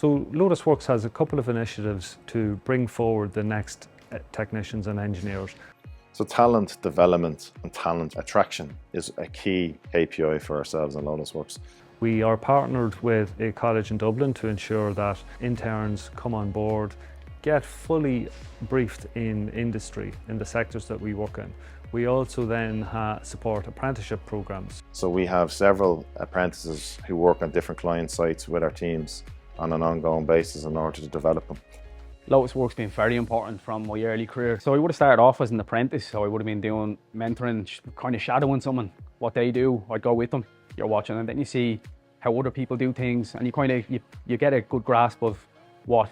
So LotusWorks has a couple of initiatives to bring forward the next technicians and engineers. So talent development and talent attraction is a key KPI for ourselves in LotusWorks. We are partnered with a college in Dublin to ensure that interns come on board, get fully briefed in industry, in the sectors that we work in. We also then support apprenticeship programs. So we have several apprentices who work on different client sites with our teams on an ongoing basis in order to develop them. LotusWorks been very important from my early career. So I would have started off as an apprentice, so I would have been doing mentoring, kind of shadowing someone, what they do, I'd go with them. You're watching and then you see how other people do things and you get a good grasp of what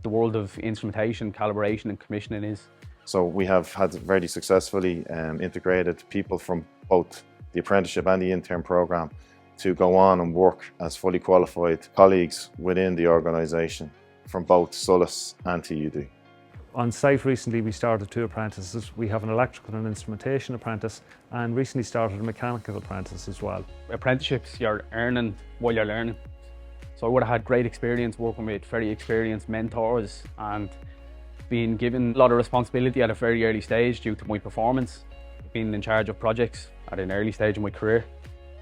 the world of instrumentation, calibration and commissioning is. So we have had very successfully integrated people from both the apprenticeship and the intern programme to go on and work as fully qualified colleagues within the organisation from both SOLAS and TUD. On site recently we started 2 apprentices. We have an electrical and instrumentation apprentice and recently started a mechanical apprentice as well. Apprenticeships, you're earning while you're learning. So I would have had great experience working with very experienced mentors and being given a lot of responsibility at a very early stage due to my performance, being in charge of projects at an early stage in my career.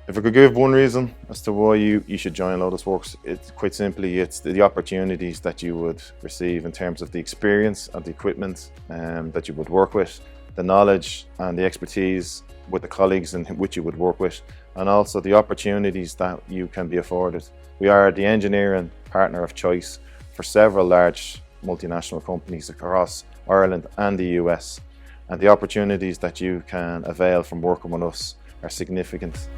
If I could give one reason as to why you should join LotusWorks, it's quite simply it's the opportunities that you would receive in terms of the experience and the equipment that you would work with, the knowledge and the expertise with the colleagues in which you would work with, and also the opportunities that you can be afforded. We are the engineering partner of choice for several large multinational companies across Ireland and the US, and the opportunities that you can avail from working with us are significant.